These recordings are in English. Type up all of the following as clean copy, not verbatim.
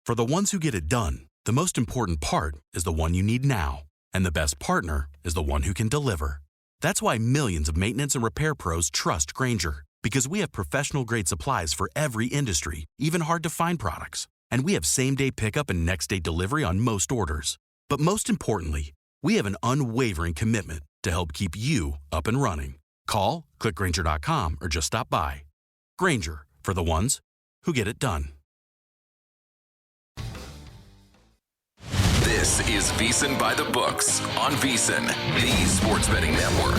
For the ones who get it done, the most important part is the one you need now. And the best partner is the one who can deliver. That's why millions of maintenance and repair pros trust Grainger, because we have professional-grade supplies for every industry, even hard-to-find products. And we have same-day pickup and next-day delivery on most orders. But most importantly, we have an unwavering commitment to help keep you up and running. Call, click Grainger.com, or just stop by. Grainger, for the ones who get it done. This is VSiN By The Books on VSiN, the sports betting network.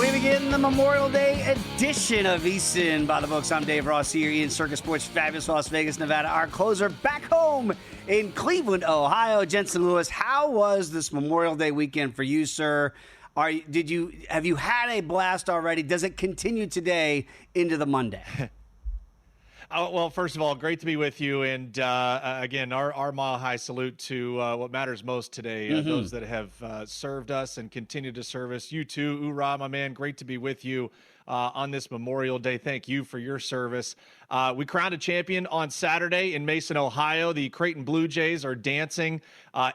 We begin the Memorial Day edition of VSiN By The Books. I'm Dave Ross here in Circus Sports, fabulous Las Vegas, Nevada. Our closer back home in Cleveland, Ohio. Jensen Lewis, how was this Memorial Day weekend for you, sir? Have you had a blast already? Does it continue today into the Monday? Well, first of all, great to be with you. And again, our mile high salute to what matters most today, those that have served us and continue to serve us. You too, Ura, my man. Great to be with you on this Memorial Day. Thank you for your service. We crowned a champion on Saturday in Mason, Ohio. The Creighton Blue Jays are dancing.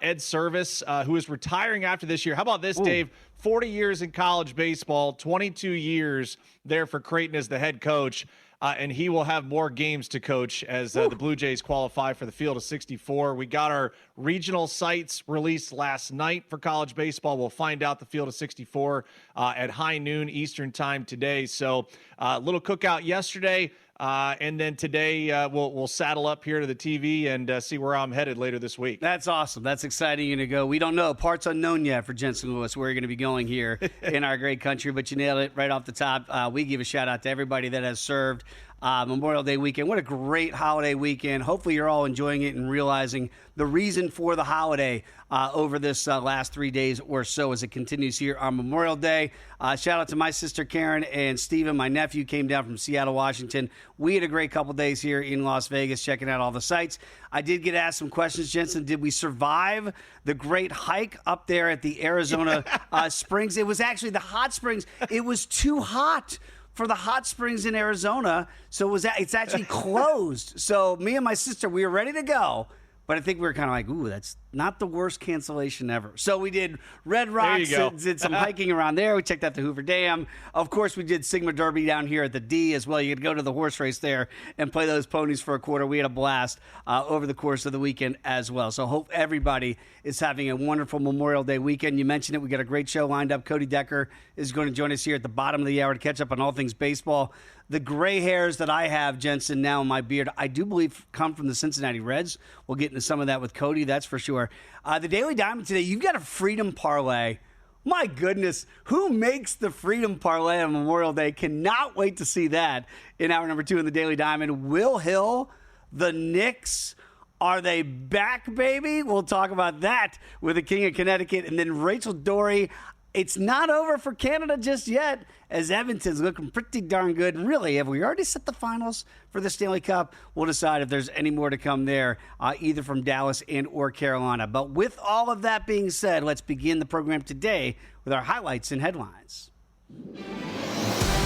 Ed Service, who is retiring after this year. How about this, Dave? 40 years in college baseball, 22 years there for Creighton as the head coach. And he will have more games to coach as the Blue Jays qualify for the field of 64. We got our regional sites released last night for college baseball. We'll find out the field of 64 at high noon Eastern time today. So a little cookout yesterday. And then today we'll saddle up here to the TV and see where I'm headed later this week. That's awesome. That's exciting to go. We don't know. Parts unknown yet for Jensen Lewis, where you're going to be going here in our great country, but you nailed it right off the top. We give a shout out to everybody that has served Memorial Day weekend. What a great holiday weekend. Hopefully you're all enjoying it and realizing the reason for the holiday over this last 3 days or so as it continues here on Memorial Day. Shout out to my sister Karen and Steven. My nephew came down from Seattle, Washington. We had a great couple days here in Las Vegas checking out all the sites. I did get asked some questions, Jensen. Did we survive the great hike up there at the Arizona Springs? It was actually the hot springs. It was too hot for the hot springs in Arizona, so it's actually closed. So me and my sister, we were ready to go, but I think we were kind of like, ooh, that's not the worst cancellation ever. So we did Red Rocks, did some hiking around there. We checked out the Hoover Dam. Of course, we did Sigma Derby down here at the D as well. You could go to the horse race there and play those ponies for a quarter. We had a blast over the course of the weekend as well. So hope everybody is having a wonderful Memorial Day weekend. You mentioned it. We got a great show lined up. Cody Decker is going to join us here at the bottom of the hour to catch up on all things baseball. The gray hairs that I have, Jensen, now in my beard, I do believe come from the Cincinnati Reds. We'll get into some of that with Cody, that's for sure. The Daily Diamond today, you've got a Freedom Parlay. My goodness, who makes the Freedom Parlay on Memorial Day? Cannot wait to see that in hour number 2 in the Daily Diamond. Will Hill, the Knicks, are they back, baby? We'll talk about that with the King of Connecticut. And then Rachel Dory. It's not over for Canada just yet, as Edmonton's looking pretty darn good. And really, have we already set the finals for the Stanley Cup? We'll decide if there's any more to come there, either from Dallas and or Carolina. But with all of that being said, let's begin the program today with our highlights and headlines.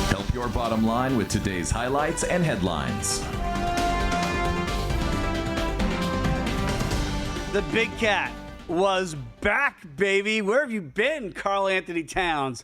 Help your bottom line with today's highlights and headlines. The Big Cat was back, baby. Where have you been, Karl Anthony Towns?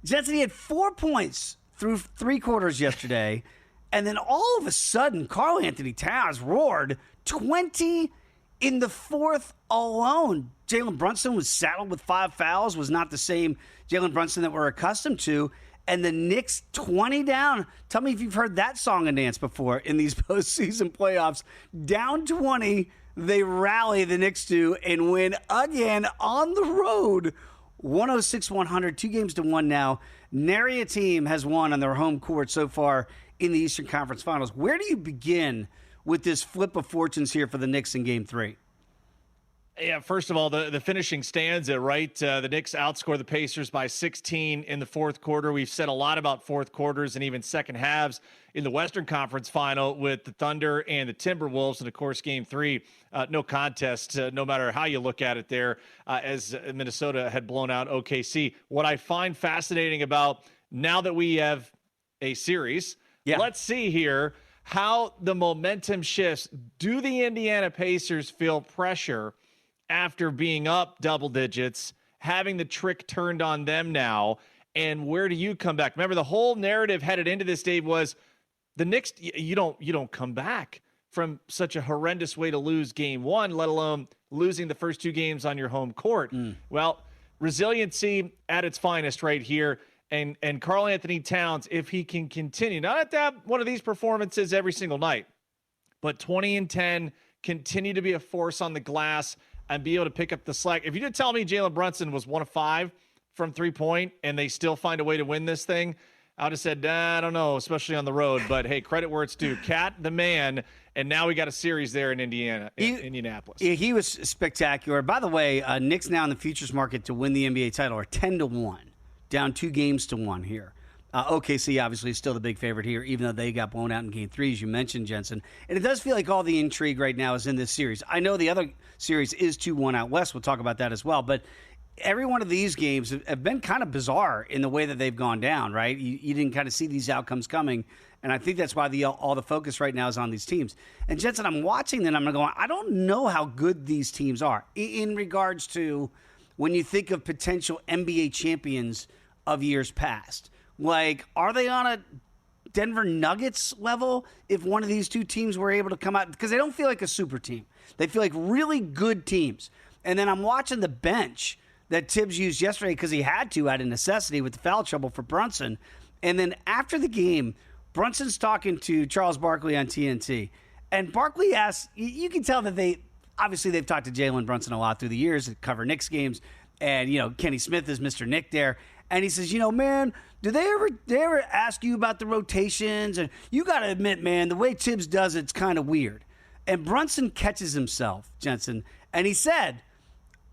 Jensen, he had 4 points through 3 quarters yesterday, and then all of a sudden, Karl Anthony Towns roared 20 in the fourth alone. Jalen Brunson was saddled with 5 fouls, was not the same Jalen Brunson that we're accustomed to, and the Knicks 20 down. Tell me if you've heard that song and dance before in these postseason playoffs. Down 20, they rally, the Knicks do, and win again on the road. 106-100, 2-1 now. Nary a team has won on their home court so far in the Eastern Conference Finals. Where do you begin with this flip of fortunes here for the Knicks in Game 3? Yeah, first of all, the finishing stanza, right? The Knicks outscore the Pacers by 16 in the fourth quarter. We've said a lot about fourth quarters and even second halves in the Western Conference Final with the Thunder and the Timberwolves. And, of course, Game 3, no contest, no matter how you look at it there, as Minnesota had blown out OKC. What I find fascinating about now that we have a series. Yeah. Let's see here how the momentum shifts. Do the Indiana Pacers feel pressure after being up double digits, having the trick turned on them now? And where do you come back? Remember, the whole narrative headed into this, Dave, was the Knicks, you don't come back from such a horrendous way to lose game one, let alone losing the first two games on your home court. Well, resiliency at its finest right here. And Karl Anthony Towns, if he can continue, not to have one of these performances every single night, but 20 and 10, continue to be a force on the glass and be able to pick up the slack. If you did tell me Jalen Brunson was 1 of 5 from 3-point and they still find a way to win this thing, I would have said, I don't know, especially on the road. But, hey, credit where it's due. Cat, the man, and now we got a series there in Indianapolis. He was spectacular. By the way, Knicks now in the futures market to win the NBA title are 10-1, down 2 games to 1 here. OKC obviously is still the big favorite here, even though they got blown out in Game 3, as you mentioned, Jensen. And it does feel like all the intrigue right now is in this series. I know the other series is 2-1 out west. We'll talk about that as well. But every one of these games have been kind of bizarre in the way that they've gone down, right? You didn't kind of see these outcomes coming. And I think that's why all the focus right now is on these teams. And Jensen, I'm watching them. I'm going, I don't know how good these teams are in regards to when you think of potential NBA champions of years past. Like, are they on a Denver Nuggets level if one of these two teams were able to come out? Because they don't feel like a super team. They feel like really good teams. And then I'm watching the bench that Tibbs used yesterday because he had to out of necessity with the foul trouble for Brunson. And then after the game, Brunson's talking to Charles Barkley on TNT. And Barkley asks, you can tell that they've talked to Jalen Brunson a lot through the years to cover Knicks games. And, Kenny Smith is Mr. Nick there. And he says, man, do they ever ask you about the rotations? And you got to admit, man, the way Tibbs does it's kind of weird. And Brunson catches himself, Jensen, and he said,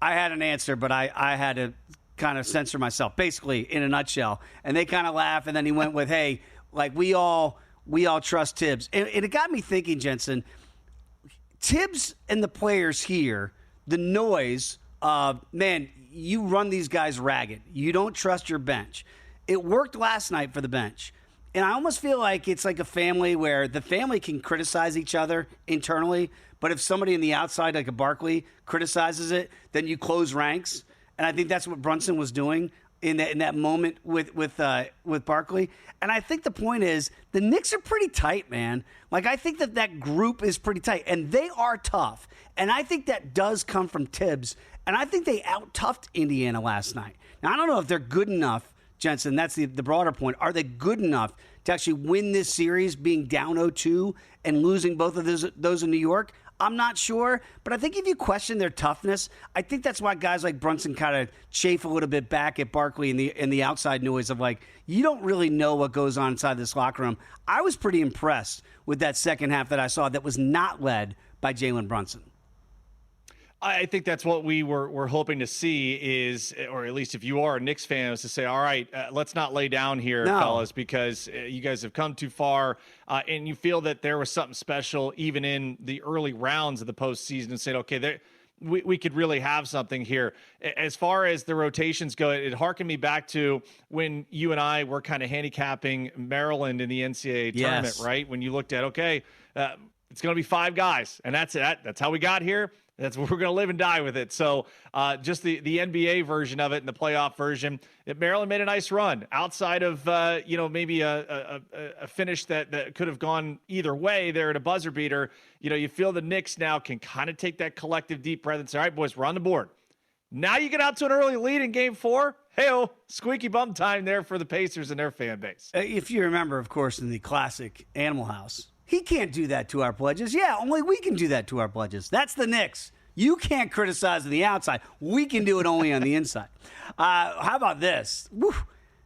I had an answer, but I had to kind of censor myself, basically, in a nutshell. And they kind of laugh, and then he went with, hey, like we all trust Tibbs. And it got me thinking, Jensen, Tibbs and the players here, the noise of, man, you run these guys ragged. You don't trust your bench. It worked last night for the bench. And I almost feel like it's like a family where the family can criticize each other internally, but if somebody in the outside, like a Barkley, criticizes it, then you close ranks. And I think that's what Brunson was doing in that moment with Barkley. And I think the point is the Knicks are pretty tight, man. Like, I think that group is pretty tight, and they are tough. And I think that does come from Tibbs. And I think they out-toughed Indiana last night. Now, I don't know if they're good enough, Jensen. That's the broader point. Are they good enough to actually win this series being down 0-2 and losing both of those in New York? I'm not sure, but I think if you question their toughness, I think that's why guys like Brunson kind of chafe a little bit back at Barkley in the outside noise of like, you don't really know what goes on inside this locker room. I was pretty impressed with that second half that I saw that was not led by Jalen Brunson. I think that's what we're hoping to see is, or at least if you are a Knicks fan, is to say, all right, let's not lay down here, fellas, because you guys have come too far, and you feel that there was something special even in the early rounds of the postseason and said, okay, we could really have something here. As far as the rotations go, it harkened me back to when you and I were kind of handicapping Maryland in the NCAA tournament, right? When you looked at, okay, it's going to be 5 guys, and that's it. That's how we got here. That's what we're going to live and die with it. So just the NBA version of it and the playoff version, Maryland made a nice run outside of, maybe a finish that could have gone either way there at a buzzer beater. You feel the Knicks now can kind of take that collective deep breath and say, all right, boys, we're on the board. Now you get out to an early lead in Game 4. Hey-oh, squeaky bum time there for the Pacers and their fan base. If you remember, of course, in the classic Animal House, he can't do that to our pledges. Yeah, only we can do that to our pledges. That's the Knicks. You can't criticize on the outside. We can do it only on the inside. How about this? Woo.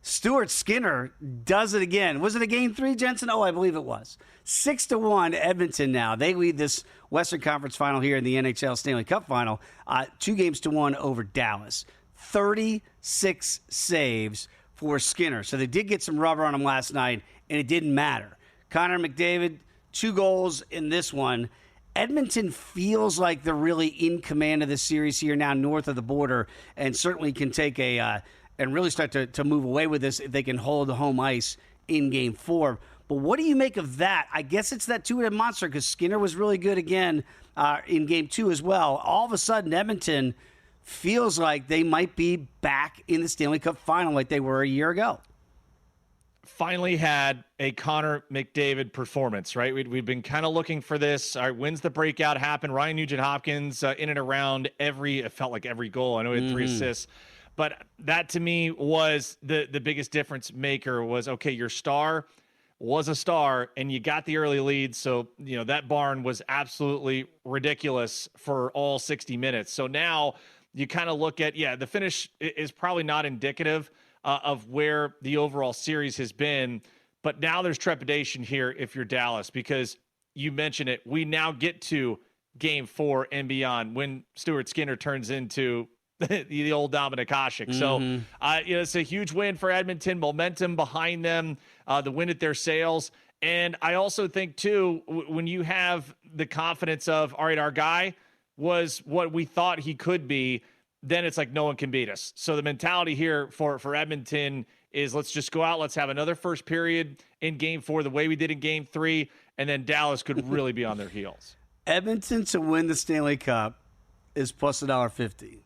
Stuart Skinner does it again. Was it a Game 3, Jensen? Oh, I believe it was. 6-1 Edmonton now. They lead this Western Conference final here in the NHL Stanley Cup final. 2-1 over Dallas. 36 saves for Skinner. So they did get some rubber on him last night, and it didn't matter. Connor McDavid, 2 goals in this one. Edmonton feels like they're really in command of the series here now north of the border, and certainly can take and really start to move away with this if they can hold the home ice in Game 4. But what do you make of that? I guess it's that two-headed monster because Skinner was really good again in Game 2 as well. All of a sudden, Edmonton feels like they might be back in the Stanley Cup final like they were a year ago. Finally had a Connor McDavid performance, right? We've been kind of looking for this. All right, when's the breakout happen? Ryan Nugent-Hopkins in and around it felt like every goal. I know he had 3 assists. But that to me was the biggest difference maker was, okay, your star was a star and you got the early lead. So, that barn was absolutely ridiculous for all 60 minutes. So now you kind of look at, the finish is probably not indicative of where the overall series has been. But now there's trepidation here if you're Dallas, because you mentioned it. We now get to Game 4 and beyond when Stuart Skinner turns into the old Dominik Hasek. So, it's a huge win for Edmonton, momentum behind them, the wind at their sails. And I also think, too, when you have the confidence of, all right, our guy was what we thought he could be, then it's like no one can beat us. So the mentality here for Edmonton is let's just go out, let's have another first period in Game 4 the way we did in Game 3, and then Dallas could really be on their heels. Edmonton to win the Stanley Cup is plus $1.50.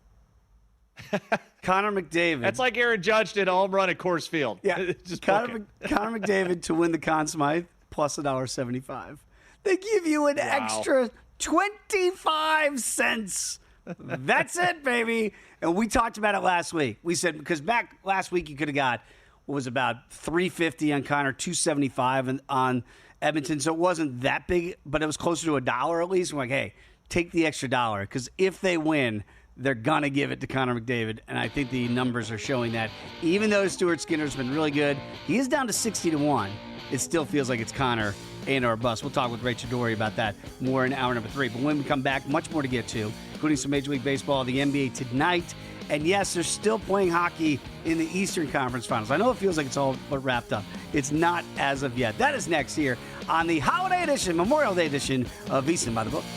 Connor McDavid. That's like Aaron Judge did a home run at Coors Field. Yeah, just Connor McDavid to win the Conn Smythe plus $1.75. They give you an extra 25 cents. That's it, baby. And we talked about it last week. We said because back last week you could have got what was about $3.50 on Connor, $2.75 on Edmonton. So it wasn't that big, but it was closer to $1 at least. We're like, hey, take the extra $1 because if they win, they're going to give it to Connor McDavid, and I think the numbers are showing that. Even though Stuart Skinner's been really good, he is down to 60-1. It still feels like it's Connor and or bust. We'll talk with Rachel Dory about that more in hour number 3. But when we come back, much more to get to, including some Major League Baseball, the NBA tonight. And yes, they're still playing hockey in the Eastern Conference Finals. I know it feels like it's all but wrapped up. It's not as of yet. That is next here on the holiday edition, Memorial Day edition of VSiN By The Books.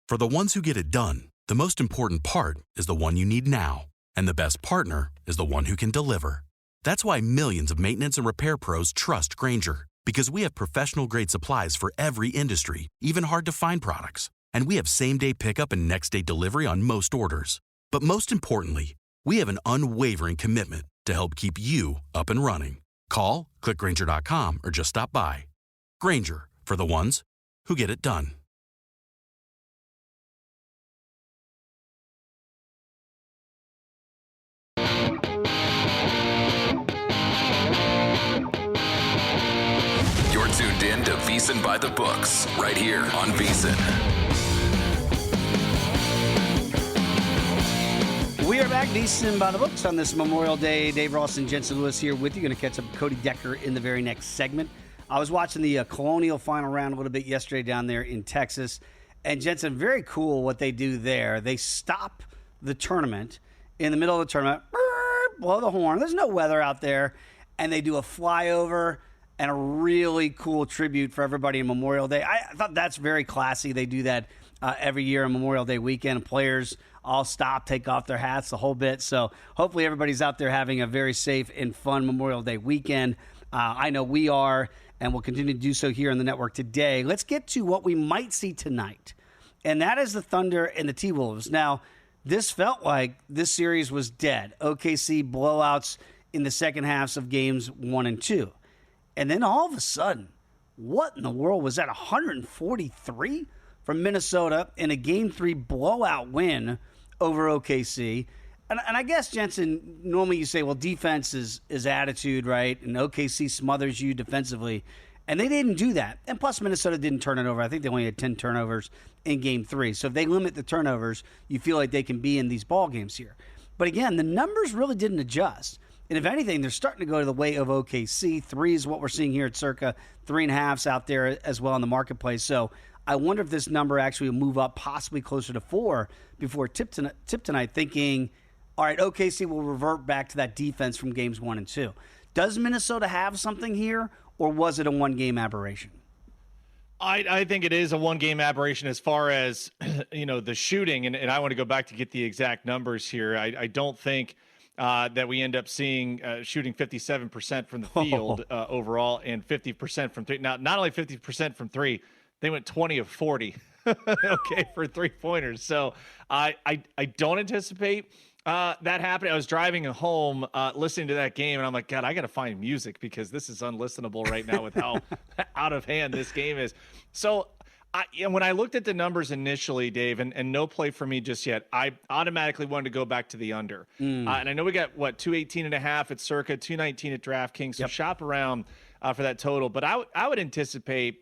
For the ones who get it done, the most important part is the one you need now. And the best partner is the one who can deliver. That's why millions of maintenance and repair pros trust Grainger, because we have professional-grade supplies for every industry, even hard-to-find products. And we have same-day pickup and next-day delivery on most orders. But most importantly, we have an unwavering commitment to help keep you up and running. Call, click Grainger.com, or just stop by. Grainger, for the ones who get it done. You're tuned in to VSiN By The Books, right here on VSiN. We are back, VSiN By The Books, on this Memorial Day. Dave Ross and Jensen Lewis here with you. Going to catch up with Cody Decker in the very next segment. I was watching the Colonial final round a little bit yesterday down there in Texas. And Jensen, very cool what they do there. They stop the tournament in the middle of the tournament, blow the horn. There's no weather out there. And they do a flyover and a really cool tribute for everybody in Memorial Day. I thought that's very classy. They do that every year on Memorial Day weekend. Players all stop, take off their hats, the whole bit. So hopefully everybody's out there having a very safe and fun Memorial Day weekend. I know we are, and we'll continue to do so here on the network today. Let's get to what we might see tonight, and that is the Thunder and the T-Wolves. Now, this felt like this series was dead. OKC blowouts in the second halves of games 1 and 2. And then all of a sudden, what in the world was that, 143 from Minnesota in a Game 3 blowout win over OKC? And I guess, Jensen, normally you say, well, defense is attitude, right? And OKC smothers you defensively. And they didn't do that. And plus, Minnesota didn't turn it over. I think they only had 10 turnovers in Game 3. So if they limit the turnovers, you feel like they can be in these ball games here. But again, the numbers really didn't adjust. And if anything, they're starting to go to the way of OKC. 3 is what we're seeing here at circa 3.5s out there as well in the marketplace. So I wonder if this number actually will move up possibly closer to 4 before tip tonight, thinking, all right, OKC will revert back to that defense from games 1 and 2. Does Minnesota have something here, or was it a one-game aberration? I think it is a one-game aberration as far as, the shooting. And I want to go back to get the exact numbers here. I don't think that we end up seeing shooting 57% from the field overall and 50% from three. Now, not only 50% from three, they went 20 of 40, okay, for three-pointers. So I don't anticipate that happening. I was driving home listening to that game, and I'm like, God, I got to find music because this is unlistenable right now with how out of hand this game is. So when I looked at the numbers initially, Dave, and no play for me just yet, I automatically wanted to go back to the under. And I know we got, 218.5 at Circa, 219 at DraftKings, so shop around for that total. But I would anticipate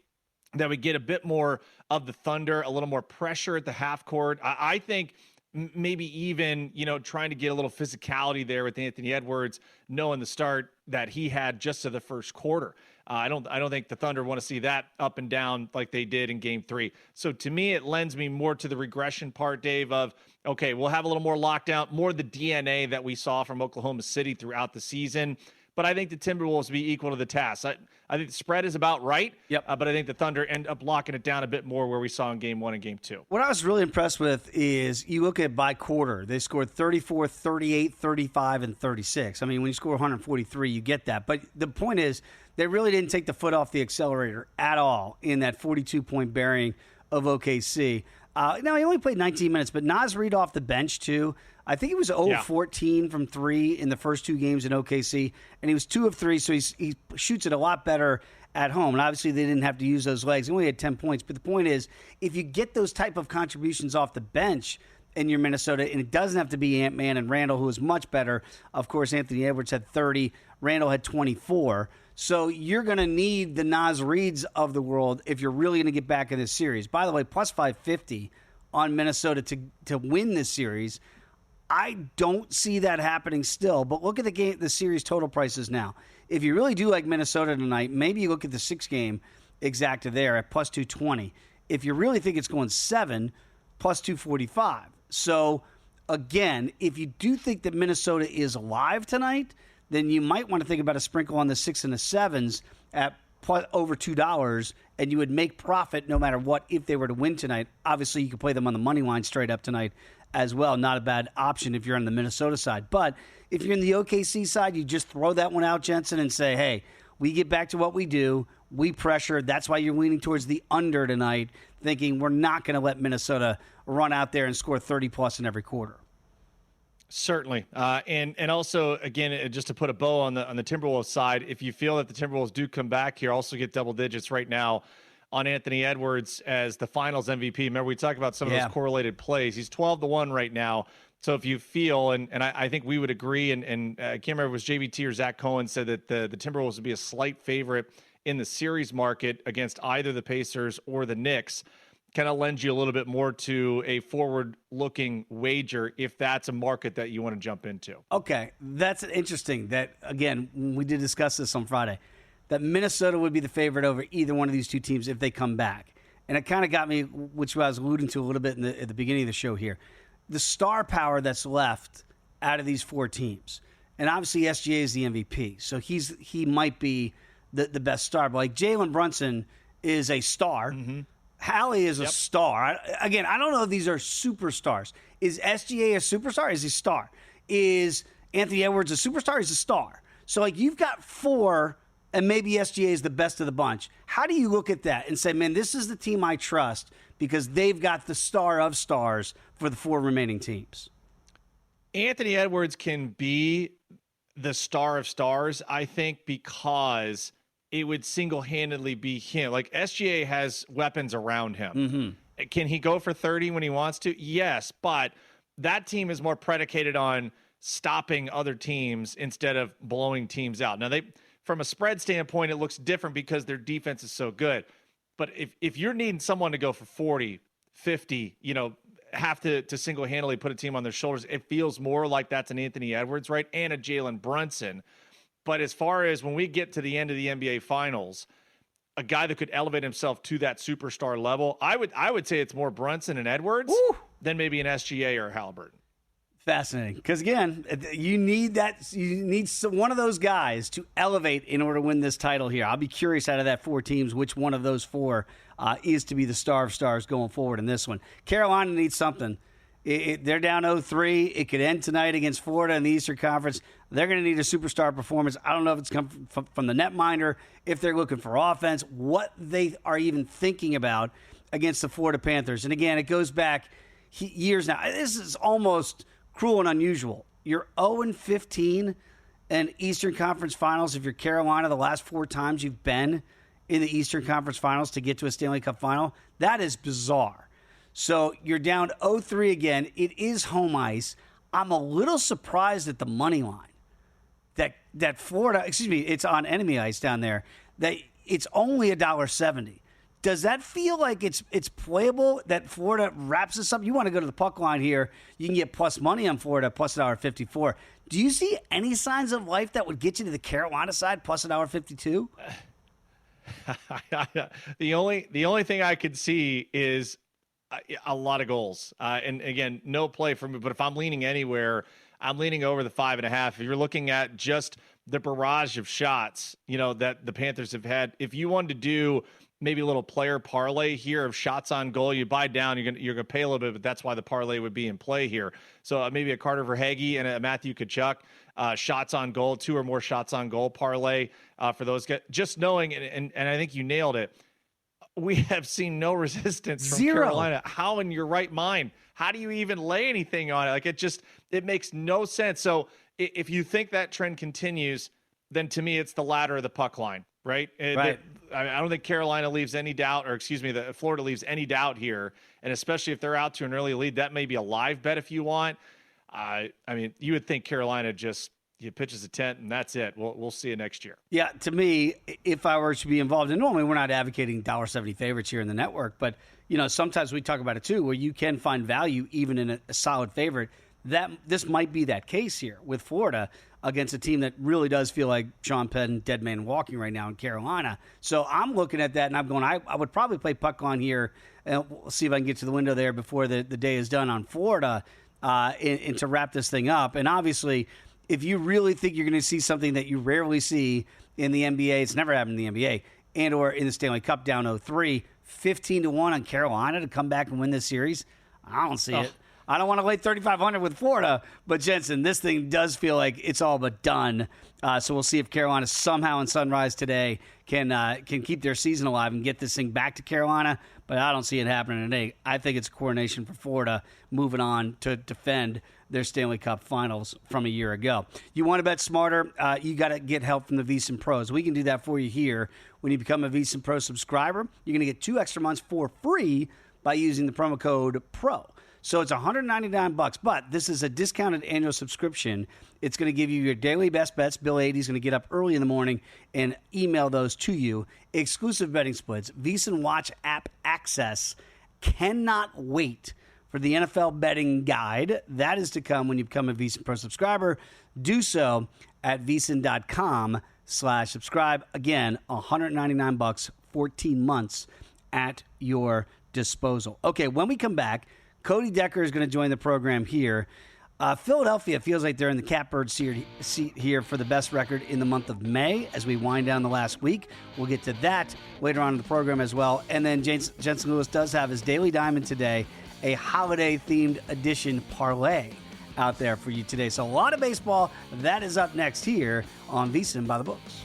that we get a bit more of the Thunder, a little more pressure at the half court. I think maybe even, trying to get a little physicality there with Anthony Edwards, knowing the start that he had just to the first quarter. I don't think the Thunder want to see that up and down like they did in Game 3. So to me, it lends me more to the regression part, Dave, of, okay, we'll have a little more lockdown, more the DNA that we saw from Oklahoma City throughout the season. But I think the Timberwolves will be equal to the task. I think the spread is about right, but I think the Thunder end up locking it down a bit more where we saw in Game 1 and Game 2. What I was really impressed with is you look at by quarter. They scored 34, 38, 35, and 36. I mean, when you score 143, you get that. But the point is they really didn't take the foot off the accelerator at all in that 42-point bearing of OKC. Now, he only played 19 minutes, but Naz Reid off the bench, too. I think he was 0-14 from 3 in the first 2 games in OKC, and he was 2 of 3, so he shoots it a lot better at home. And obviously, they didn't have to use those legs. He only had 10 points. But the point is, if you get those type of contributions off the bench in your Minnesota, and it doesn't have to be Ant-Man and Randall, who is much better. Of course, Anthony Edwards had 30. Randall had 24. So you're going to need the Naz Reids of the world if you're really going to get back in this series. By the way, plus 550 on Minnesota to win this series. I don't see that happening still, but look at the series total prices now. If you really do like Minnesota tonight, maybe you look at the 6-game exacta there at plus 220. If you really think it's going 7, plus 245. So, again, if you do think that Minnesota is alive tonight, then you might want to think about a sprinkle on the 6 and the 7s at plus over $2, and you would make profit no matter what if they were to win tonight. Obviously, you could play them on the money line straight up tonight as well. Not a bad option if you're on the Minnesota side. But if you're in the OKC side, you just throw that one out, Jensen, and say, hey, we get back to what we do. We pressure. That's why you're leaning towards the under tonight, thinking we're not going to let Minnesota run out there and score 30-plus in every quarter. Certainly. And also, again, just to put a bow on the Timberwolves side, if you feel that the Timberwolves do come back here, also get double digits right now on Anthony Edwards as the finals MVP. Remember, we talked about some of those correlated plays. He's 12-1 right now. So if you feel, and I think we would agree, and I can't remember if it was JVT or Zach Cohen said that the Timberwolves would be a slight favorite in the series market against either the Pacers or the Knicks. Kind of lends you a little bit more to a forward-looking wager if that's a market that you want to jump into. Okay, that's interesting. That, again, we did discuss this on Friday, that Minnesota would be the favorite over either one of these two teams if they come back. And it kind of got me, which I was alluding to a little bit at the beginning of the show here, the star power that's left out of these 4 teams. And obviously SGA is the MVP, so he might be the best star. But like Jalen Brunson is a star. Mm-hmm. Hallie is a star. I don't know if these are superstars. Is SGA a superstar? Is he a star? Is Anthony Edwards a superstar? He's a star. So, like, you've got 4, and maybe SGA is the best of the bunch. How do you look at that and say, man, this is the team I trust because they've got the star of stars for the 4 remaining teams? Anthony Edwards can be the star of stars, I think, because it would single-handedly be him. Like, SGA has weapons around him. Mm-hmm. Can he go for 30 when he wants to? Yes, but that team is more predicated on stopping other teams instead of blowing teams out. Now, from a spread standpoint, it looks different because their defense is so good. But if you're needing someone to go for 40, 50, have to single-handedly put a team on their shoulders, it feels more like that's an Anthony Edwards, right, and a Jalen Brunson. But as far as when we get to the end of the NBA Finals, a guy that could elevate himself to that superstar level, I would say it's more Brunson and Edwards than maybe an SGA or a Halliburton. Fascinating. Because, again, you need one of those guys to elevate in order to win this title here. I'll be curious out of that 4 teams which one of those 4 is to be the star of stars going forward in this one. Carolina needs something. They're down 0-3. It could end tonight against Florida in the Eastern Conference. They're going to need a superstar performance. I don't know if it's come from the netminder, if they're looking for offense, what they are even thinking about against the Florida Panthers. And again, it goes back years now. This is almost cruel and unusual. You're 0-15 in Eastern Conference Finals if you're Carolina the last 4 times you've been in the Eastern Conference Finals to get to a Stanley Cup final. That is bizarre. So you're down 0-3 again. It is home ice. I'm a little surprised at the money line that Florida, it's on enemy ice down there, that it's only $1.70. Does that feel like it's playable that Florida wraps this up? You want to go to the puck line here. You can get plus money on Florida, plus $1.54. Do you see any signs of life that would get you to the Carolina side, plus $1.52? The only thing I could see is a lot of goals. And again, no play for me, but if I'm leaning anywhere, I'm leaning over the 5.5. If you're looking at just the barrage of shots, that the Panthers have had, if you wanted to do maybe a little player parlay here of shots on goal, you buy down, you're gonna pay a little bit, but that's why the parlay would be in play here. So maybe a Carter Verhaeghe and a Matthew Tkachuk, shots on goal, 2 or more shots on goal parlay for those guys. Just knowing, and I think you nailed it, we have seen no resistance from Carolina. How in your right mind? How do you even lay anything on it? Like it makes no sense. So if you think that trend continues, then to me, it's the ladder of the puck line, right? Right. I don't think Carolina leaves any doubt, or Florida leaves any doubt here. And especially if they're out to an early lead, that may be a live bet if you want. You would think Carolina just pitches a tent and that's it. We'll see you next year. Yeah, to me, if I were to be involved, and normally we're not advocating $1.70 favorites here in the network, but sometimes we talk about it too, where you can find value even in a solid favorite. That this might be that case here with Florida against a team that really does feel like Sean Penn, dead man walking right now in Carolina. So I'm looking at that and I'm going, I would probably play puck on here, and we'll see if I can get to the window there before the day is done on Florida, and to wrap this thing up. And obviously, if you really think you're going to see something that you rarely see in the NBA, it's never happened in the NBA, and or in the Stanley Cup down 0-3, 15-1 on Carolina to come back and win this series, I don't see it. I don't want to lay 3,500 with Florida, but Jensen, this thing does feel like it's all but done. So we'll see if Carolina somehow in Sunrise today can keep their season alive and get this thing back to Carolina, but I don't see it happening today. I think it's a coronation for Florida moving on to defend their Stanley Cup Finals from a year ago. You want to bet smarter? You got to get help from the VSiN Pros. We can do that for you here. When you become a VSiN Pro subscriber, you're going to get 2 extra months for free by using the promo code PRO. So it's $199, but this is a discounted annual subscription. It's going to give you your daily best bets. Bill Adie's going to get up early in the morning and email those to you. Exclusive betting splits, VSiN Watch app access. Cannot wait for the NFL betting guide. That is to come when you become a VSiN Pro subscriber. Do so at VSiN.com/subscribe. Again, $199, 14 months at your disposal. Okay, when we come back, Cody Decker is going to join the program here. Philadelphia feels like they're in the catbird seat here for the best record in the month of May as we wind down the last week. We'll get to that later on in the program as well. And then Jensen Lewis does have his Daily Diamond today, a holiday-themed edition parlay out there for you today. So a lot of baseball. That is up next here on VSiN By The Books.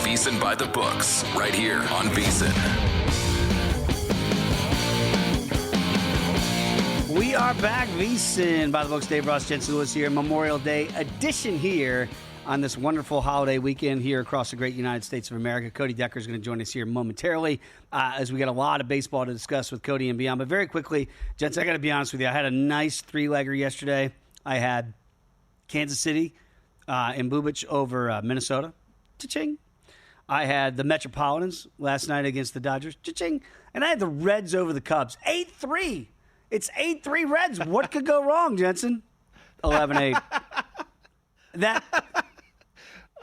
VSiN By The Books, right here on VSiN. We are back. VSiN By The Books. Dave Ross, Jensen Lewis here. Memorial Day edition here on this wonderful holiday weekend here across the great United States of America. Cody Decker is going to join us here momentarily as we got a lot of baseball to discuss with Cody and beyond. But very quickly, Jensen, I got to be honest with you. I had a nice 3-legger yesterday. I had Kansas City in Bubich over Minnesota. Cha-ching. I had the Metropolitans last night against the Dodgers. Cha-ching. And I had the Reds over the Cubs. 8-3. It's 8-3 Reds. What could go wrong, Jensen? 11-8.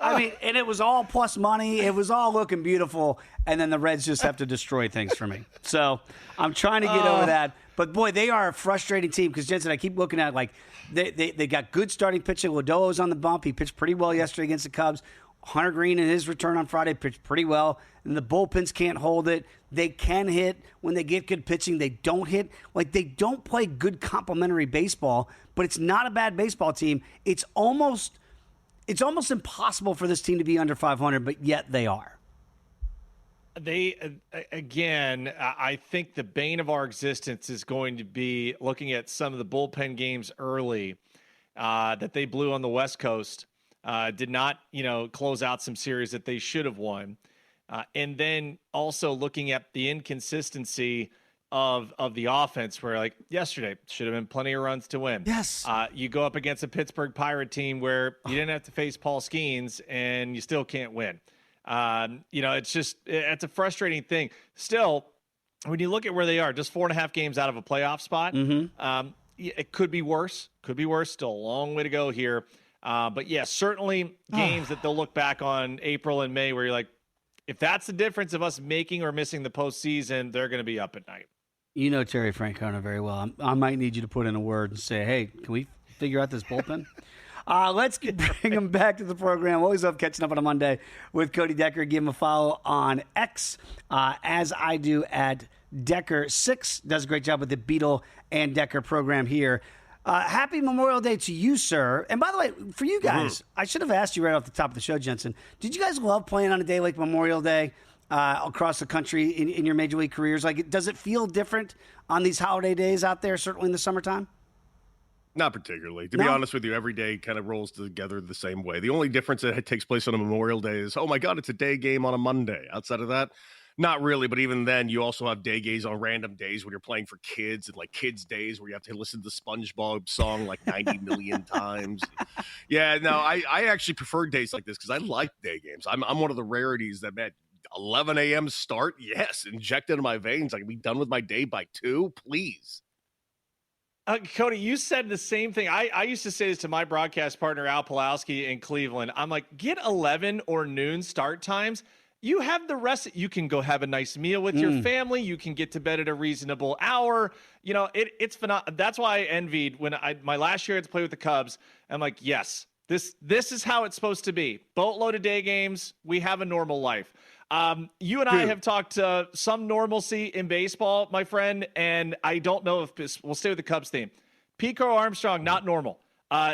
I mean, and it was all plus money. It was all looking beautiful. And then the Reds just have to destroy things for me. So I'm trying to get over that. But, boy, they are a frustrating team because, Jensen, I keep looking at, like, they got good starting pitching. Lodolo's on the bump. He pitched pretty well yesterday against the Cubs. Hunter Green in his return on Friday pitched pretty well. And the bullpens can't hold it. They can hit. When they get good pitching, they don't hit. Like, they don't play good complementary baseball, but it's not a bad baseball team. It's almost impossible for this team to be under 500, but yet they are. They, again, I think the bane of our existence is going to be looking at some of the bullpen games early that they blew on the West Coast. Did not, close out some series that they should have won. And then also looking at the inconsistency of the offense where, like, yesterday should have been plenty of runs to win. Yes. You go up against a Pittsburgh Pirate team where you didn't have to face Paul Skeens and you still can't win. It's a frustrating thing. Still, when you look at where they are, just 4.5 games out of a playoff spot, it could be worse. Still a long way to go here. But yeah, certainly games that they'll look back on April and May where you're like, if that's the difference of us making or missing the postseason, they're going to be up at night. You know Terry Francona very well. I might need you to put in a word and say, hey, can we figure out this bullpen? Let's bring him back to the program. Always love catching up on a Monday with Cody Decker. Give him a follow on X, as I do at Decker6. Does a great job with the Beadle and Decker program here. Happy Memorial Day to you, sir. And by the way, for you guys, I should have asked you right off the top of the show, Jensen. Did you guys love playing on a day like Memorial Day across the country in your Major League careers? Like, does it feel different on these holiday days out there, certainly in the summertime? Not particularly. To be honest with you, every day kind of rolls together the same way. The only difference that takes place on a Memorial Day is, oh my God, it's a day game on a Monday. Outside of that, not really. But even then, you also have day games on random days when you're playing for kids and like kids' days where you have to listen to the SpongeBob song like 90 million times. Yeah, no, I actually prefer days like this because I like day games. I'm one of the rarities that, man, 11 a.m. start, yes, inject into my veins. I can be done with my day by 2, please. Cody, you said the same thing. I used to say this to my broadcast partner, Al Pulowski in Cleveland. I'm like, get 11 or noon start times. You have the rest. You can go have a nice meal with your family. You can get to bed at a reasonable hour. It's phenomenal. That's why I envied when my last year I had to play with the Cubs. I'm like, yes, this is how it's supposed to be. Boatload of day games. We have a normal life. You and I have talked some normalcy in baseball, my friend, and I don't know if we'll stay with the Cubs theme. Pico Armstrong, not normal.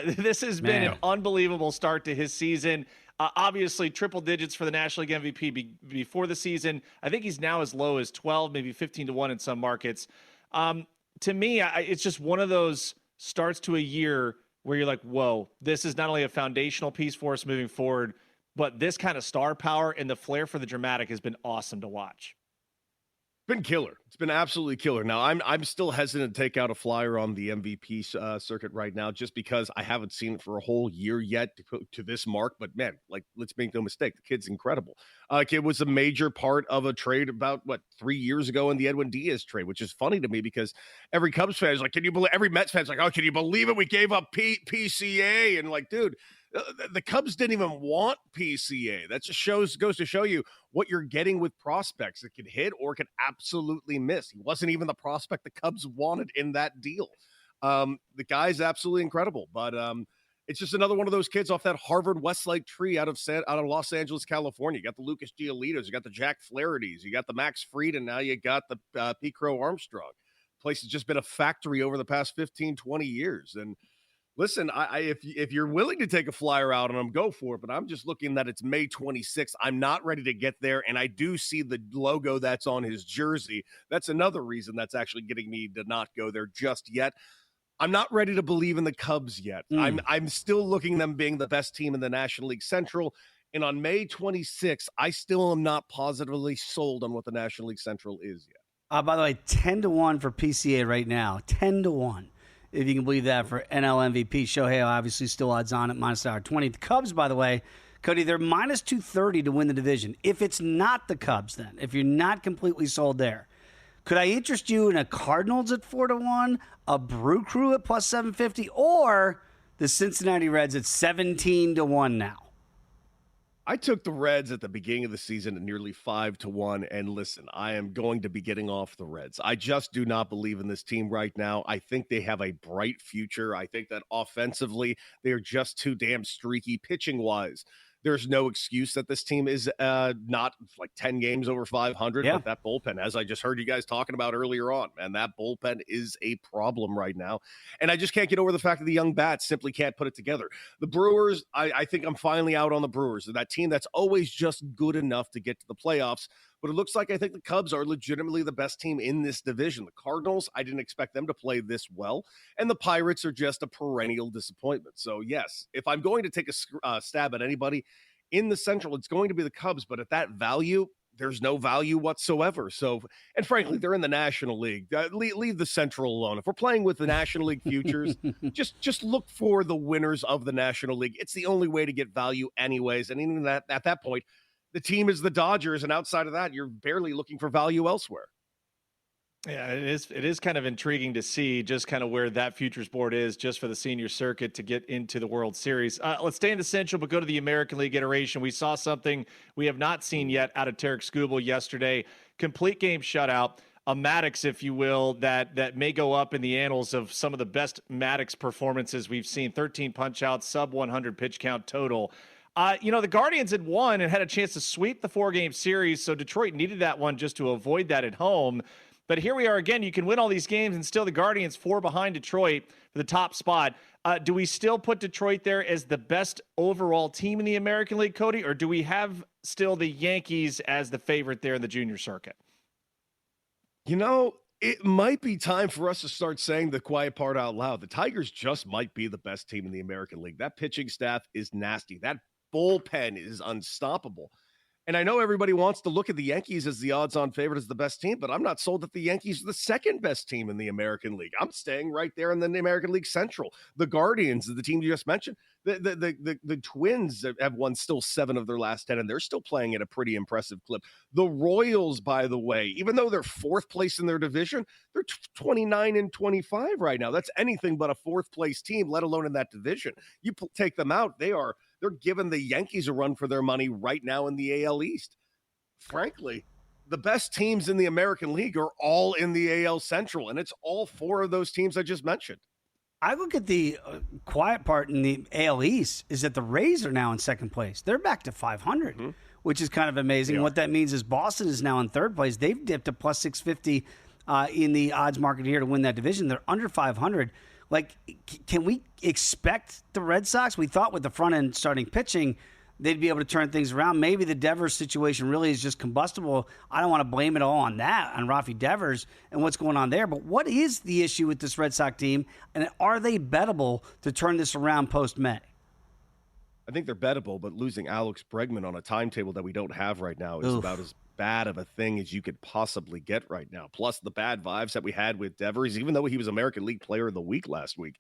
This has been an unbelievable start to his season. Obviously, triple digits for the National League MVP before the season. I think he's now as low as 12, maybe 15-1 in some markets. To me, it's just one of those starts to a year where you're like, whoa, this is not only a foundational piece for us moving forward, but this kind of star power and the flair for the dramatic has been awesome to watch. Been killer. It's been absolutely killer. Now, I'm still hesitant to take out a flyer on the MVP circuit right now just because I haven't seen it for a whole year yet to this mark. But, man, like, let's make no mistake. The kid's incredible. Kid was a major part of a trade about, 3 years ago in the Edwin Diaz trade, which is funny to me because every Cubs fan is like, can you believe – every Mets fan is like, oh, can you believe it? We gave up PCA. And, like, dude – the Cubs didn't even want PCA. That just goes to show you what you're getting with prospects that can hit or can absolutely miss. He wasn't even the prospect the Cubs wanted in that deal. The guy's absolutely incredible, but it's just another one of those kids off that Harvard Westlake tree out of Los Angeles, California. You got the Lucas Giolito's, you got the Jack Flaherty's, you got the Max Fried, and now you got the Pico Armstrong. The place has just been a factory over the past 15, 20 years, and listen, if you're willing to take a flyer out on them, go for it. But I'm just looking that it's May 26th. I'm not ready to get there, and I do see the logo that's on his jersey. That's another reason that's actually getting me to not go there just yet. I'm not ready to believe in the Cubs yet. I'm still looking at them being the best team in the National League Central. And on May 26th, I still am not positively sold on what the National League Central is yet. By the way, 10-1 for PCA right now. 10-1. If you can believe that, for NL MVP. Shohei obviously still odds on at -$20. The Cubs, by the way, Cody, they're -230 to win the division. If it's not the Cubs, then, if you're not completely sold there, could I interest you in a Cardinals at 4-1, a Brew Crew at +750, or the Cincinnati Reds at 17-1 now? I took the Reds at the beginning of the season at nearly 5-1. And listen, I am going to be getting off the Reds. I just do not believe in this team right now. I think they have a bright future. I think that offensively, they are just too damn streaky pitching wise. There's no excuse that this team is not like 10 games over 500, but that bullpen, as I just heard you guys talking about earlier on, man, that bullpen is a problem right now. And I just can't get over the fact that the young bats simply can't put it together. The Brewers, I think I'm finally out on the Brewers. That team that's always just good enough to get to the playoffs. But it looks like I think the Cubs are legitimately the best team in this division. The Cardinals, I didn't expect them to play this well. And the Pirates are just a perennial disappointment. So, yes, if I'm going to take a stab at anybody in the Central, it's going to be the Cubs. But at that value, there's no value whatsoever. So, and frankly, they're in the National League. Leave the Central alone. If we're playing with the National League futures, just look for the winners of the National League. It's the only way to get value anyways. And even at that point, the team is the Dodgers, and outside of that, you're barely looking for value elsewhere. Yeah, it is kind of intriguing to see just kind of where that futures board is just for the senior circuit to get into the World Series. Let's stay in the Central, but go to the American League iteration. We saw something we have not seen yet out of Tarek Skubal yesterday. Complete game shutout. A Maddox, if you will, that may go up in the annals of some of the best Maddox performances we've seen. 13 punch-outs, sub-100 pitch count total. The Guardians had won and had a chance to sweep the 4-game series, so Detroit needed that one just to avoid that at home. But here we are again. You can win all these games, and still the Guardians 4 behind Detroit for the top spot. Do we still put Detroit there as the best overall team in the American League, Cody, or do we have still the Yankees as the favorite there in the junior circuit? It might be time for us to start saying the quiet part out loud. The Tigers just might be the best team in the American League. That pitching staff is nasty. That bullpen is unstoppable. And I know everybody wants to look at the Yankees as the odds-on favorite as the best team, but I'm not sold that the Yankees are the second best team in the American League. I'm staying right there in the American League Central. The Guardians, the team you just mentioned, the Twins have won still 7 of their last 10, and they're still playing at a pretty impressive clip. The Royals, by the way, even though they're 4th place in their division, they're 29-25 right now. That's anything but a 4th-place team, let alone in that division. You take them out, they're giving the Yankees a run for their money right now in the AL East. Frankly, the best teams in the American League are all in the AL Central, and it's all 4 of those teams I just mentioned. I look at the quiet part in the AL East is that the Rays are now in 2nd place. They're back to 500, which is kind of amazing. Yeah. What that means is Boston is now in 3rd place. They've dipped to plus 650 in the odds market here to win that division. They're under 500. Like, can we expect the Red Sox? We thought with the front end starting pitching, they'd be able to turn things around. Maybe the Devers situation really is just combustible. I don't want to blame it all on that, on Rafi Devers and what's going on there. But what is the issue with this Red Sox team? And are they bettable to turn this around post-May? I think they're bettable, but losing Alex Bregman on a timetable that we don't have right now is about as bad of a thing as you could possibly get right now. Plus the bad vibes that we had with Devers, even though he was American League Player of the Week last week.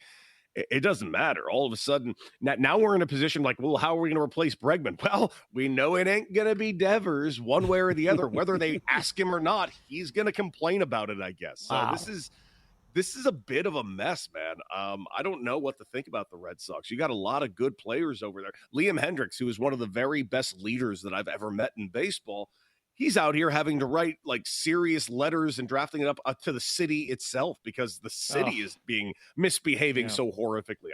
It doesn't matter. All of a sudden, now we're in a position like, well, how are we going to replace Bregman? Well, we know it ain't going to be Devers one way or the other. Whether they ask him or not, he's going to complain about it, I guess. So Wow. This is a bit of a mess, man. I don't know what to think about the Red Sox. You got a lot of good players over there. Liam Hendricks, who is one of the very best leaders that I've ever met in baseball, he's out here having to write like serious letters and drafting it up to the city itself because the city is misbehaving so horrifically.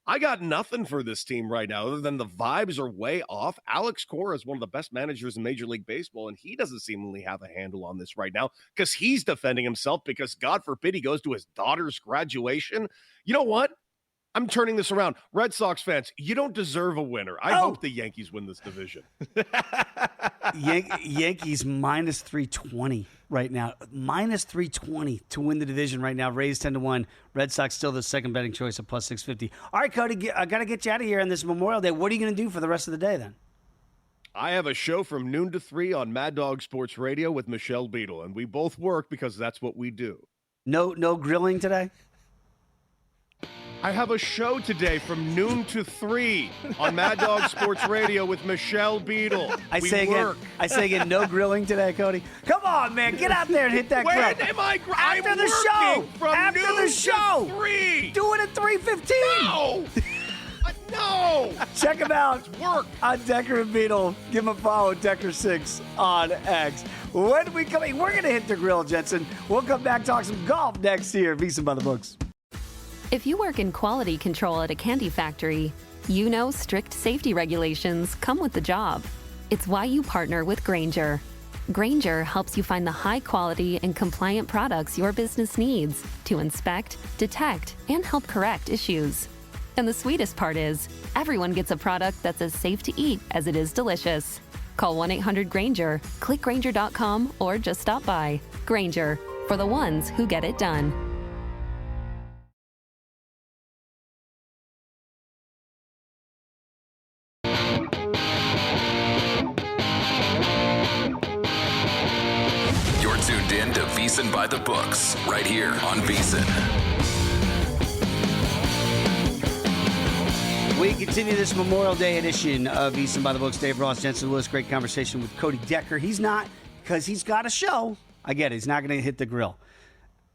I got nothing for this team right now other than the vibes are way off. Alex Cora is one of the best managers in Major League Baseball, and he doesn't seemingly have a handle on this right now because he's defending himself because, God forbid, he goes to his daughter's graduation. You know what? I'm turning this around. Red Sox fans, you don't deserve a winner. I hope the Yankees win this division. Yankees minus 320 right now. Minus 320 to win the division right now. Rays 10-1. Red Sox still the second betting choice at plus 650. All right, Cody, I got to get you out of here on this Memorial Day. What are you going to do for the rest of the day then? I have a show from noon to 3 on Mad Dog Sports Radio with Michelle Beadle, and we both work because that's what we do. No grilling today? I have a show today from noon to 3 on Mad Dog Sports Radio with Michelle Beadle. I say again, no grilling today, Cody. Come on, man, get out there and hit that grill. When am I? After the show. From After noon the show. to 3. Do it at 3:15. No. No! Check him out. Work. On Decker and Beadle. Give him a follow, Decker6 on X. When we come in, we're going to hit the grill, Jensen. We'll come back, talk some golf next here. VSiN By The Books. If you work in quality control at a candy factory, you know strict safety regulations come with the job. It's why you partner with Grainger. Grainger helps you find the high quality and compliant products your business needs to inspect, detect, and help correct issues. And the sweetest part is, everyone gets a product that's as safe to eat as it is delicious. Call 1-800-GRAINGER, click Grainger.com, or just stop by. Grainger, for the ones who get it done. You're tuned in to VSiN By The Books, right here on VSiN. We continue this Memorial Day edition of VSiN By The Books. Dave Ross, Jensen Lewis, great conversation with Cody Decker. He's not, because he's got a show. I get it. He's not going to hit the grill.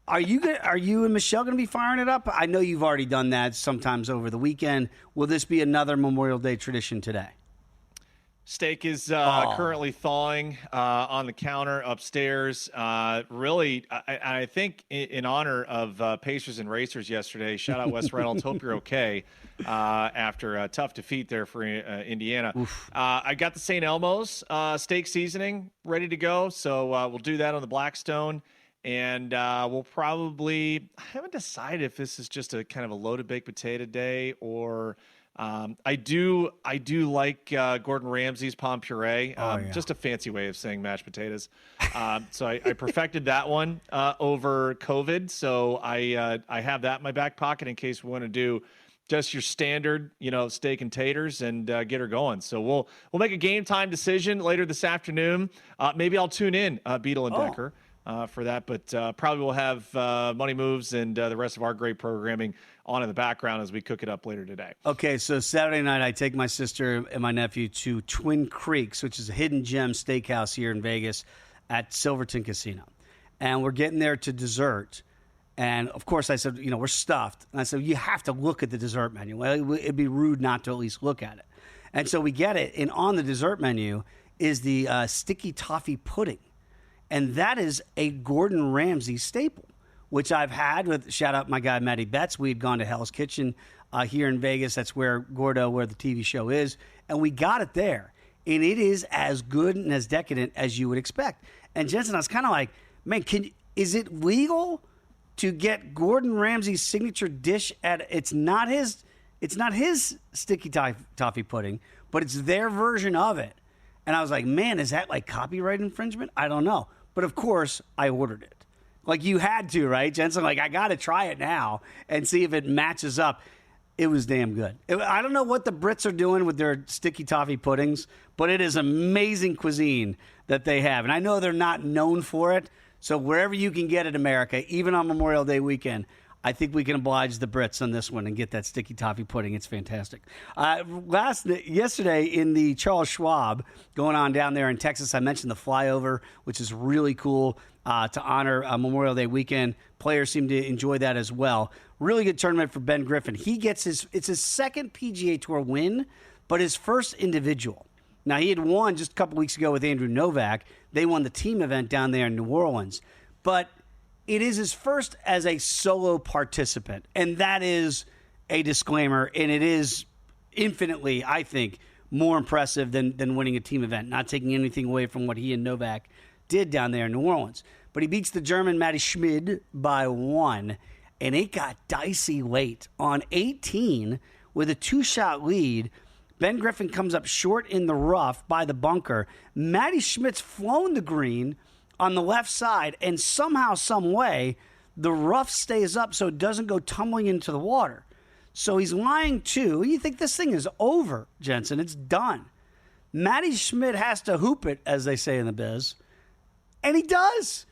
Are you and Michelle going to be firing it up? I know you've already done that sometimes over the weekend. Will this be another Memorial Day tradition today? Steak is currently thawing on the counter upstairs. Really, I think in honor of Pacers and Racers yesterday, shout out Wes Reynolds, hope you're okay after a tough defeat there for Indiana. I got the St. Elmo's steak seasoning ready to go, so we'll do that on the Blackstone. And we'll probably, I haven't decided if this is just a kind of a loaded baked potato day or I do like Gordon Ramsay's palm puree, just a fancy way of saying mashed potatoes. So I perfected that one over COVID. So I have that in my back pocket in case we want to do just your standard, steak and taters and get her going. So we'll make a game time decision later this afternoon. Maybe I'll tune in Beadle and Decker for that, but probably we'll have Money Moves and the rest of our great programming on in the background as we cook it up later today. Okay, so Saturday night I take my sister and my nephew to Twin Creeks, which is a hidden gem steakhouse here in Vegas at Silverton Casino. And we're getting there to dessert. And, of course, I said, we're stuffed. And I said, you have to look at the dessert menu. Well, it'd be rude not to at least look at it. And so we get it, and on the dessert menu is the sticky toffee pudding. And that is a Gordon Ramsay staple, which I've had with, shout out my guy Matty Betts. We had gone to Hell's Kitchen here in Vegas. That's where Gordo, where the TV show is. And we got it there. And it is as good and as decadent as you would expect. And Jensen, I was kind of like, man, is it legal to get Gordon Ramsay's signature dish it's not his sticky toffee pudding, but it's their version of it. And I was like, man, is that like copyright infringement? I don't know. But of course, I ordered it. Like you had to, right, Jensen? Like, I got to try it now and see if it matches up. It was damn good. I don't know what the Brits are doing with their sticky toffee puddings, but it is amazing cuisine that they have. And I know they're not known for it. So wherever you can get it, America, even on Memorial Day weekend, I think we can oblige the Brits on this one and get that sticky toffee pudding. It's fantastic. Yesterday in the Charles Schwab going on down there in Texas, I mentioned the flyover, which is really cool to honor Memorial Day weekend. Players seem to enjoy that as well. Really good tournament for Ben Griffin. It's his second PGA Tour win, but his first individual. Now, he had won just a couple weeks ago with Andrew Novak. They won the team event down there in New Orleans. But it is his first as a solo participant, and that is a disclaimer, and it is infinitely, I think, more impressive than winning a team event, not taking anything away from what he and Novak did down there in New Orleans. But he beats the German Matty Schmid by 1, and it got dicey late. On 18, with a 2-shot lead, Ben Griffin comes up short in the rough by the bunker. Matty Schmidt's flown the green on the left side, and somehow, some way, the rough stays up so it doesn't go tumbling into the water. So he's lying to. You think this thing is over, Jensen. It's done. Matty Schmidt has to hoop it, as they say in the biz, and he does.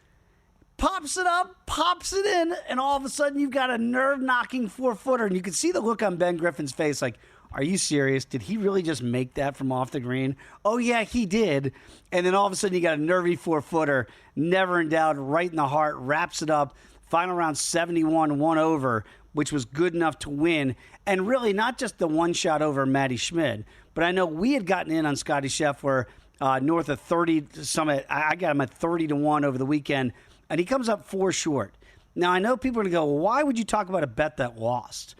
Pops it up, pops it in, and all of a sudden you've got a nerve-knocking 4-footer, and you can see the look on Ben Griffin's face like, are you serious? Did he really just make that from off the green? Oh, yeah, he did. And then all of a sudden you got a nervy 4-footer, never in doubt, right in the heart, wraps it up. Final round 71, 1 over. which was good enough to win. And really not just the one shot over Matty Schmid, but I know we had gotten in on Scotty Scheffler north of 30. I got him at 30-1 over the weekend, and he comes up 4 short. Now, I know people are going to go, well, why would you talk about a bet that lost?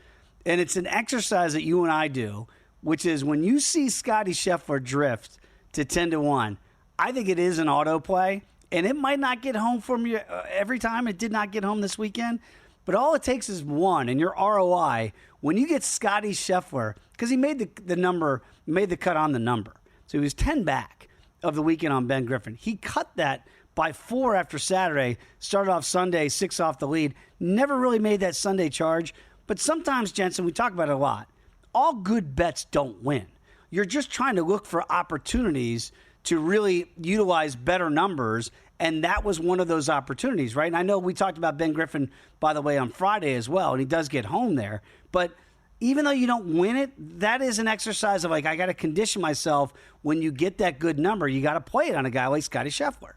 And it's an exercise that you and I do, which is when you see Scotty Scheffler drift to 10-1, I think it is an autoplay, and it might not get home from you every time. It did not get home this weekend, but all it takes is one, and your ROI, when you get Scotty Scheffler, because he made the cut on the number. So he was 10 back of the weekend on Ben Griffin. He cut that by 4 after Saturday, started off Sunday, 6 off the lead, never really made that Sunday charge. But sometimes, Jensen, we talk about it a lot. All good bets don't win. You're just trying to look for opportunities to really utilize better numbers, and that was one of those opportunities, right? And I know we talked about Ben Griffin, by the way, on Friday as well, and he does get home there. But even though you don't win it, that is an exercise of, like, I got to condition myself when you get that good number. You got to play it on a guy like Scotty Scheffler.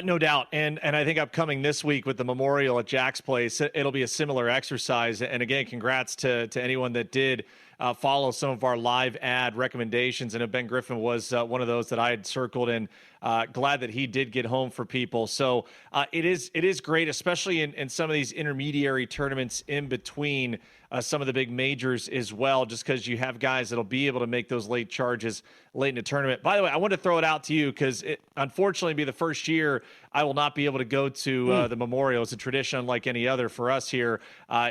No doubt. And I think upcoming this week with the Memorial at Jack's Place, it'll be a similar exercise. And again, congrats to anyone that did follow some of our live ad recommendations. And Ben Griffin was one of those that I had circled, and glad that he did get home for people. So it is great, especially in some of these intermediary tournaments in between some of the big majors as well, just because you have guys that'll be able to make those late charges late in the tournament. By the way, I want to throw it out to you because it unfortunately be the first year I will not be able to go to the Memorial. It's a tradition unlike any other for us here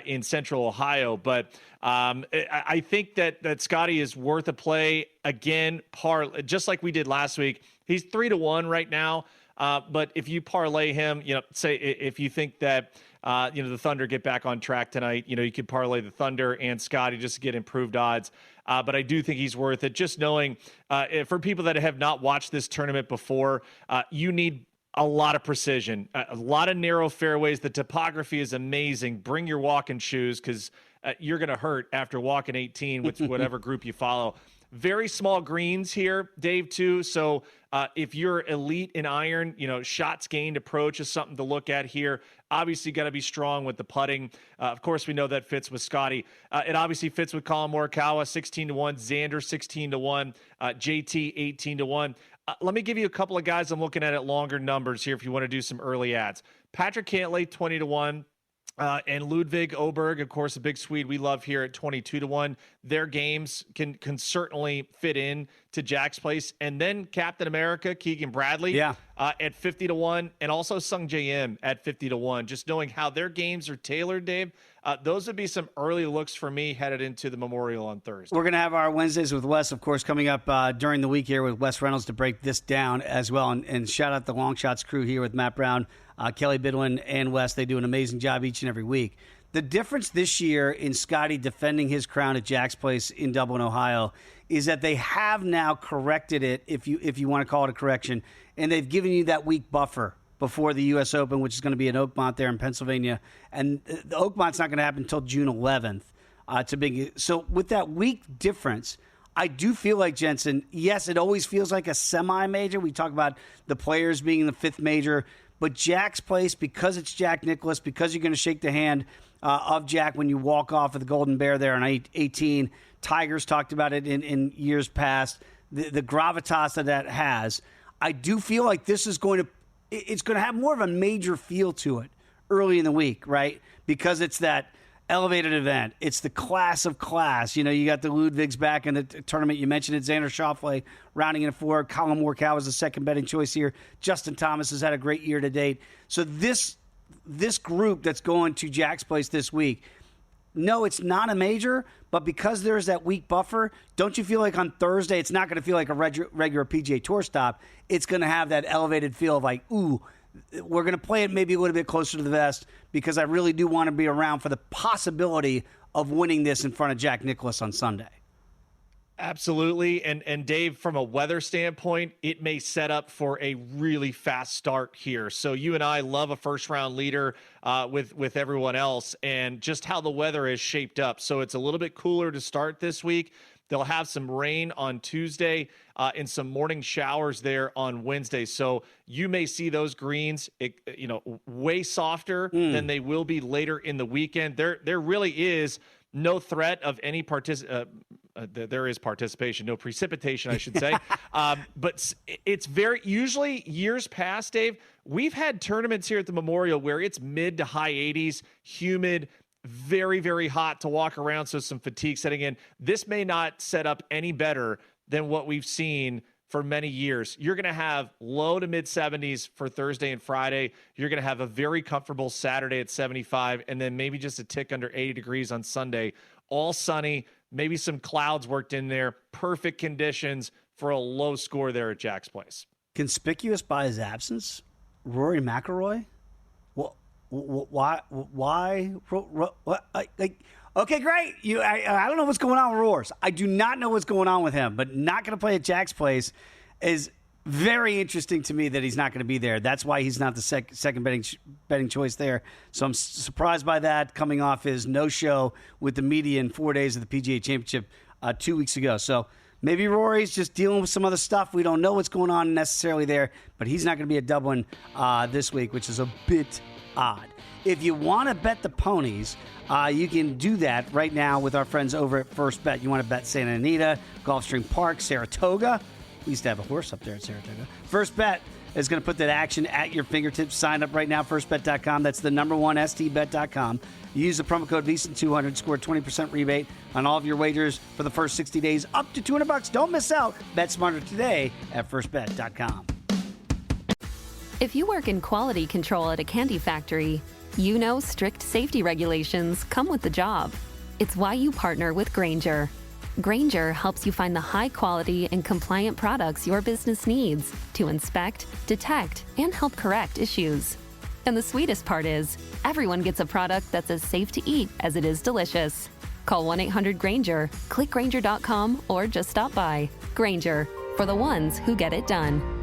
in Central Ohio. But I think that Scotty is worth a play. Again, just like we did last week. He's 3-1 right now. But if you parlay him, say if you think that, the Thunder get back on track tonight, you could parlay the Thunder and Scotty just to get improved odds. But I do think he's worth it. Just knowing for people that have not watched this tournament before, you need a lot of precision, a lot of narrow fairways. The topography is amazing. Bring your walking shoes because you're going to hurt after walking 18 with whatever group you follow. Very small greens here, Dave, too. So if you're elite in iron, shots gained approach is something to look at here. Obviously, got to be strong with the putting. Of course, we know that fits with Scotty. It obviously fits with Colin Morikawa, 16-1, Xander, 16-1, JT, 18-1. Let me give you a couple of guys I'm looking at longer numbers here if you want to do some early ads. Patrick Cantlay, 20-1. And Ludwig Åberg, of course, a big Swede we love here at 22-1. Their games can certainly fit in to Jack's Place. And then Captain America, Keegan Bradley, at 50-1, and also Sung J M at 50-1. Just knowing how their games are tailored, Dave, those would be some early looks for me headed into the Memorial on Thursday. We're going to have our Wednesdays with Wes, of course, coming up during the week here with Wes Reynolds to break this down as well. And shout out the Long Shots crew here with Matt Brown, Kelly Bidwin, and Wes. They do an amazing job each and every week. The difference this year in Scotty defending his crown at Jack's Place in Dublin, Ohio, is that they have now corrected it, if you want to call it a correction, and they've given you that week buffer before the U.S. Open, which is going to be in Oakmont there in Pennsylvania. And the Oakmont's not going to happen until June 11th. So with that week difference, I do feel like, Jensen, yes, it always feels like a semi-major. We talk about the players being the fifth major. But Jack's Place, because it's Jack Nicklaus, because you're going to shake the hand of Jack when you walk off of the Golden Bear there on 18, Tigers talked about it in years past, the gravitas that has. I do feel like this is going to have more of a major feel to it early in the week, right? Because it's that elevated event. It's the class of class. You got the Ludwigs back in the tournament. You mentioned it. Xander Schauffele rounding in a 4. Colin Morikawa was the second betting choice here. Justin Thomas has had a great year to date. So this group that's going to Jack's Place this week, no, it's not a major, but because there's that week buffer, don't you feel like on Thursday it's not going to feel like a regular PGA Tour stop? It's going to have that elevated feel of like, ooh, we're going to play it maybe a little bit closer to the vest because I really do want to be around for the possibility of winning this in front of Jack Nicklaus on Sunday. Absolutely. And Dave, from a weather standpoint, it may set up for a really fast start here. So you and I love a first round leader with everyone else and just how the weather is shaped up. So it's a little bit cooler to start this week. They'll have some rain on Tuesday and some morning showers there on Wednesday. So you may see those greens, way softer than they will be later in the weekend. There really is no threat of any there is participation, no precipitation, I should say. But it's usually years past, Dave, we've had tournaments here at the Memorial where it's mid to high 80s, humid, very, very hot to walk around. So some fatigue setting in. This may not set up any better than what we've seen for many years. You're going to have low to mid 70s for Thursday and Friday. You're going to have a very comfortable Saturday at 75, and then maybe just a tick under 80 degrees on Sunday. All sunny, maybe some clouds worked in there. Perfect conditions for a low score there at Jack's Place. Conspicuous by his absence, Rory McIlroy. Why? Okay, great. I don't know what's going on with Roars. I do not know what's going on with him, but not going to play at Jack's Place is very interesting to me that he's not going to be there. That's why he's not the second betting choice there. So I'm surprised by that, coming off his no-show with the media in 4 days of the PGA Championship 2 weeks ago. So maybe Rory's just dealing with some other stuff. We don't know what's going on necessarily there, but he's not going to be at Dublin this week, which is a bit odd. If you want to bet the ponies, you can do that right now with our friends over at First Bet. You want to bet Santa Anita, Gulfstream Park, Saratoga. We used to have a horse up there at Saratoga. First Bet is going to put that action at your fingertips. Sign up right now, firstbet.com. That's the number one, stbet.com. You use the promo code VSiN200, score a 20% rebate on all of your wagers for the first 60 days, up to $200. Don't miss out. Bet smarter today at firstbet.com. If you work in quality control at a candy factory, you know strict safety regulations come with the job. It's why you partner with Grainger. Grainger helps you find the high-quality and compliant products your business needs to inspect, detect, and help correct issues. And the sweetest part is, everyone gets a product that's as safe to eat as it is delicious. Call 1-800-GRAINGER, click Grainger.com, or just stop by. Grainger, for the ones who get it done.